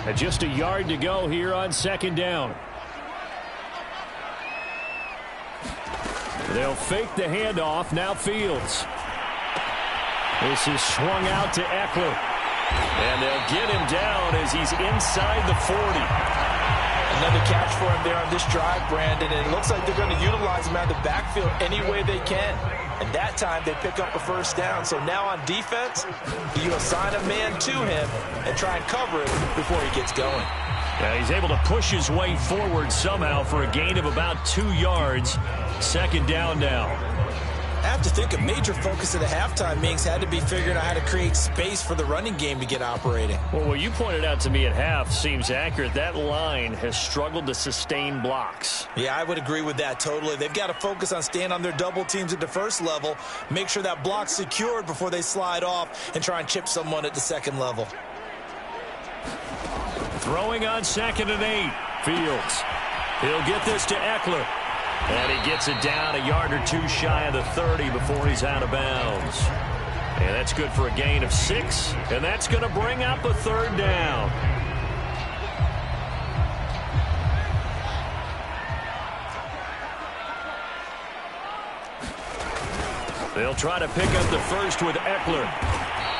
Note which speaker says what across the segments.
Speaker 1: And just a yard to go here on second down. They'll fake the handoff. Now Fields. This is swung out to Eckler. And they'll get him down as he's inside the 40.
Speaker 2: Another catch for him there on this drive, Brandon. And it looks like they're going to utilize him out of the backfield any way they can. And that time they pick up a first down. So now on defense, you assign a man to him and try and cover it before he gets going.
Speaker 1: Yeah, he's able to push his way forward somehow for a gain of about 2 yards. Second down now.
Speaker 2: I have to think a major focus at the halftime, Minks, had to be figuring out how to create space for the running game to get operating.
Speaker 1: Well, what you pointed out to me at half seems accurate. That line has struggled to sustain blocks.
Speaker 2: Yeah, I would agree with that totally. They've got to focus on staying on their double teams at the first level, make sure that block's secured before they slide off and try and chip someone at the second level.
Speaker 1: Throwing on 2nd and 8. Fields. He'll get this to Eckler. And he gets it down a yard or 2 shy of the 30 before he's out of bounds. And that's good for a gain of 6. And that's going to bring up a third down. They'll try to pick up the first with Eckler.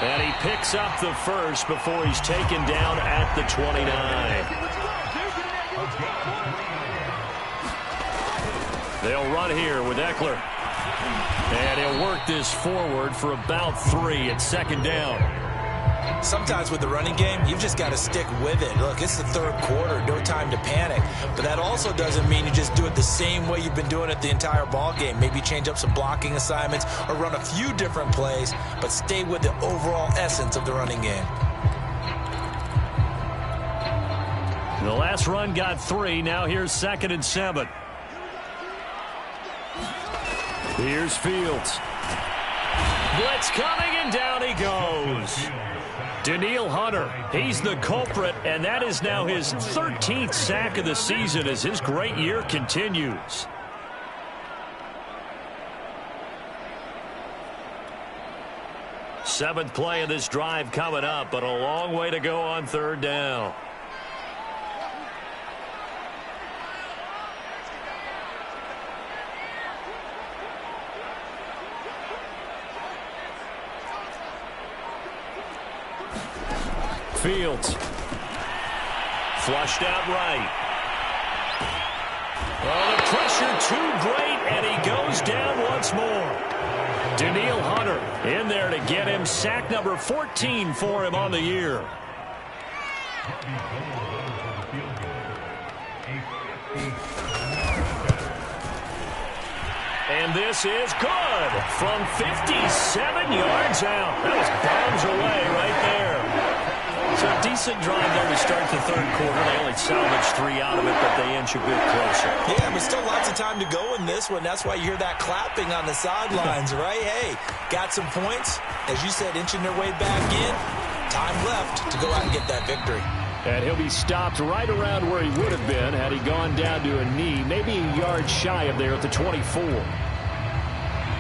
Speaker 1: And he picks up the first before he's taken down at the 29. They'll run here with Eckler. And he'll work this forward for about 3 at second down.
Speaker 2: Sometimes with the running game, you've just got to stick with it. Look, it's the third quarter, no time to panic. But that also doesn't mean you just do it the same way you've been doing it the entire ball game. Maybe change up some blocking assignments or run a few different plays, but stay with the overall essence of the running game.
Speaker 1: The last run got 3. Now here's 2nd and 7. Here's Fields. Blitz coming, and down he goes. Danielle Hunter, he's the culprit, and that is now his 13th sack of the season as his great year continues. Seventh play of this drive coming up, but a long way to go on third down. Fields. Flushed out right. Oh, the pressure too great, and he goes down once more. Danielle Hunter in there to get him sack number 14 for him on the year. And this is good from 57 yards out. That was bombs away right there. So a decent drive there to start the third quarter. They only salvaged 3 out of it, but they inch a bit closer.
Speaker 2: Yeah, but still lots of time to go in this one. That's why you hear that clapping on the sidelines, right? Hey, got some points. As you said, inching their way back in. Time left to go out and get that victory.
Speaker 1: And he'll be stopped right around where he would have been had he gone down to a knee, maybe a yard shy of there at the 24.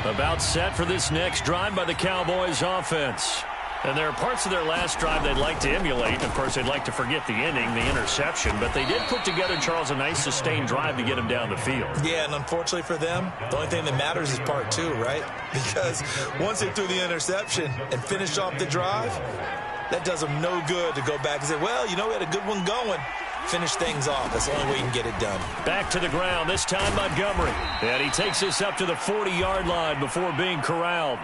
Speaker 1: About set for this next drive by the Cowboys offense. And there are parts of their last drive they'd like to emulate. Of course, they'd like to forget the inning, the interception. But they did put together, Charles, a nice sustained drive to get him down the field.
Speaker 2: Yeah, and unfortunately for them, the only thing that matters is part 2, right? Because once they threw the interception and finished off the drive, that does them no good to go back and say, well, you know, we had a good one going. Finish things off. That's the only way you can get it done.
Speaker 1: Back to the ground, this time Montgomery. And he takes us up to the 40-yard line before being corralled.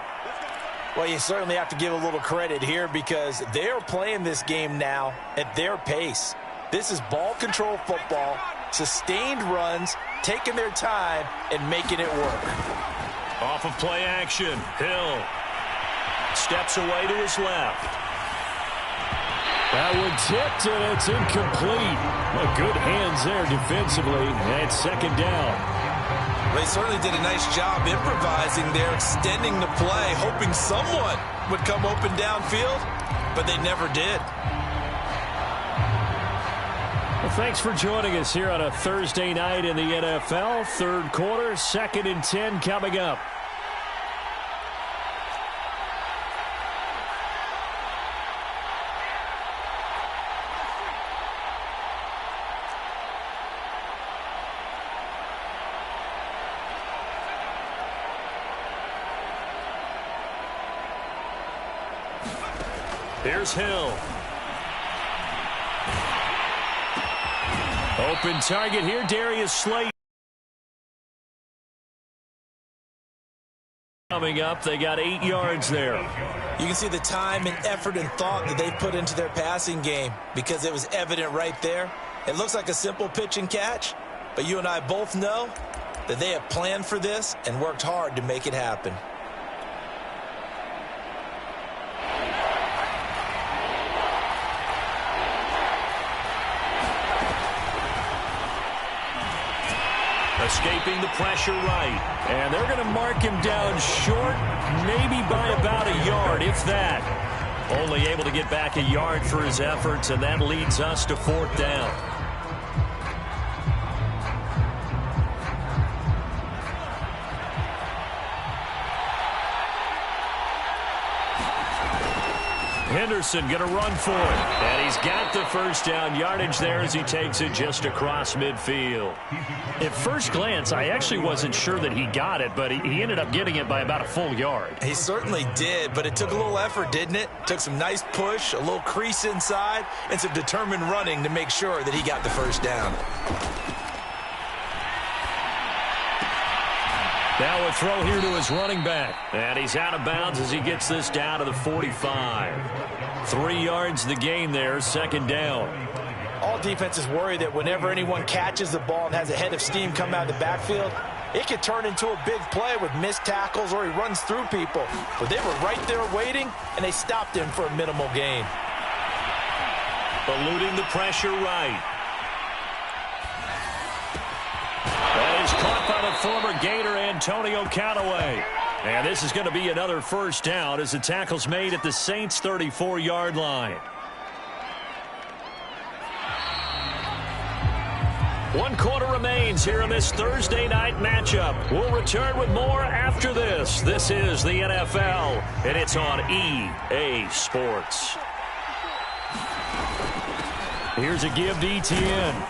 Speaker 2: Well, you certainly have to give a little credit here because they're playing this game now at their pace. This is ball control football, sustained runs, taking their time, and making it work.
Speaker 1: Off of play action, Hill steps away to his left. That one tipped, and it's incomplete. Well, good hands there defensively, and second down.
Speaker 2: They certainly did a nice job improvising there, extending the play, hoping someone would come open downfield, but they never did.
Speaker 1: Well, thanks for joining us here on a Thursday night in the NFL. Third quarter, 2nd and 10 coming up. Here's Hill. Open target here, Darius Slate. Coming up, they got 8 yards there.
Speaker 2: You can see the time and effort and thought that they put into their passing game because it was evident right there. It looks like a simple pitch and catch, but you and I both know that they have planned for this and worked hard to make it happen.
Speaker 1: Escaping the pressure right. And they're going to mark him down short, maybe by about a yard, if that. Only able to get back a yard for his efforts, and that leads us to 4th down. Henderson going to run for it. And he's got the first down yardage there as he takes it just across midfield. At first glance, I actually wasn't sure that he got it, but he ended up getting it by about a full yard.
Speaker 2: He certainly did, but it took a little effort, didn't it? Took some nice push, a little crease inside, and some determined running to make sure that he got the first down.
Speaker 1: Now a throw here to his running back. And he's out of bounds as he gets this down to the 45. 3 yards the gain there, 2nd down.
Speaker 2: All defenses worry that whenever anyone catches the ball and has a head of steam come out of the backfield, it could turn into a big play with missed tackles or he runs through people. But they were right there waiting, and they stopped him for a minimal gain.
Speaker 1: Eluding the pressure right. That is caught by the former Gator, Antonio Callaway. And this is going to be another first down as the tackle's made at the Saints' 34-yard line. 1 quarter remains here in this Thursday night matchup. We'll return with more after this. This is the NFL, and it's on EA Sports. Here's a give to Etienne.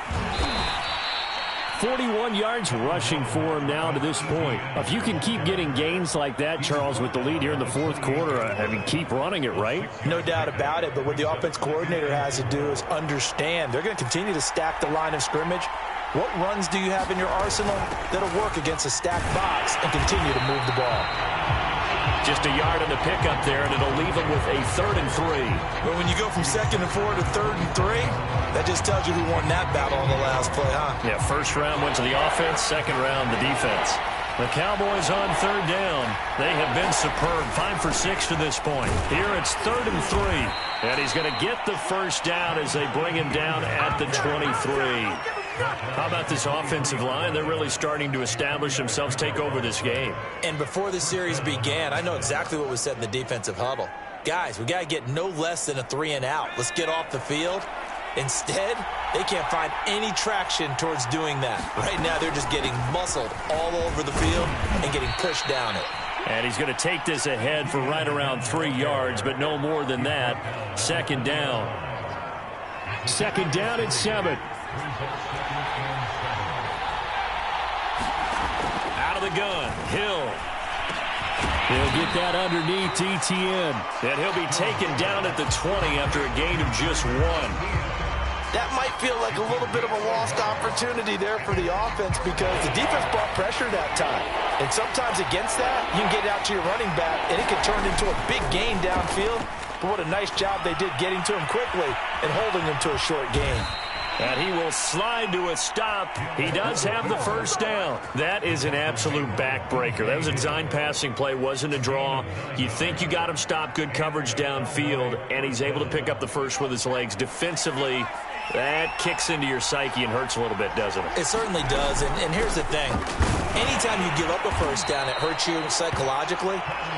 Speaker 1: 41 yards rushing for him now to this point. If you can keep getting gains like that, Charles, with the lead here in the 4th quarter, I mean, keep running it, right?
Speaker 2: No doubt about it, but what the offense coordinator has to do is understand. They're going to continue to stack the line of scrimmage. What runs do you have in your arsenal that'll work against a stacked box and continue to move the ball?
Speaker 1: Just a yard on the pickup there, and it'll leave them with a 3rd and 3.
Speaker 2: But when you go from 2nd and 4 to 3rd and 3, that just tells you who won that battle on the last play, huh?
Speaker 1: Yeah, 1st round went to the offense, 2nd round the defense. The Cowboys on 3rd down. They have been superb, 5 for 6 to this point. Here it's 3rd and 3, and he's going to get the first down as they bring him down at the 23. How about this offensive line? They're really starting to establish themselves, take over this game.
Speaker 2: And before the series began, I know exactly what was said in the defensive huddle. Guys, we got to get no less than a 3 and out. Let's get off the field. Instead, they can't find any traction towards doing that. Right now, they're just getting muscled all over the field and getting pushed down it.
Speaker 1: And he's going to take this ahead for right around 3 yards, but no more than that. 2nd down. 2nd down and 7. Out of the gun, Hill. He'll get that underneath Etienne. And he'll be taken down at the 20 after a gain of just 1.
Speaker 2: That might feel like a little bit of a lost opportunity there for the offense because the defense brought pressure that time. And sometimes against that, you can get out to your running back, and it can turn into a big gain downfield. But what a nice job they did getting to him quickly and holding him to a short gain.
Speaker 1: And he will slide to a stop. He does have the first down. That is an absolute backbreaker. That was a design passing play, wasn't a draw. You think you got him stopped, good coverage downfield, and he's able to pick up the first with his legs. Defensively, that kicks into your psyche and hurts a little bit, doesn't it?
Speaker 2: It certainly does, and here's the thing. Anytime you give up a first down, it hurts you psychologically,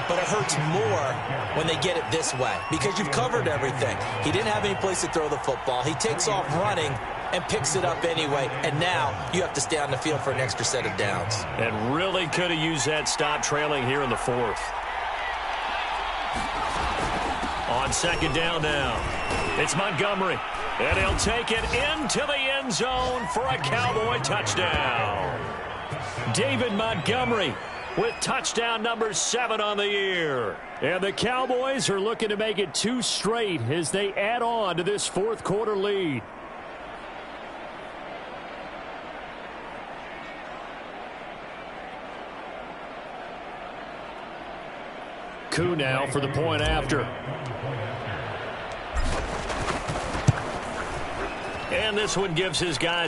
Speaker 2: but it hurts more when they get it this way because you've covered everything. He didn't have any place to throw the football. He takes off running and picks it up anyway, and now you have to stay on the field for an extra set of downs.
Speaker 1: And really could have used that stop trailing here in the 4th. On 2nd down now, it's Montgomery. And he'll take it into the end zone for a Cowboy touchdown. David Montgomery with touchdown number 7 on the year. And the Cowboys are looking to make it 2 straight as they add on to this fourth quarter lead. Koo now for the point after. And this one gives his guys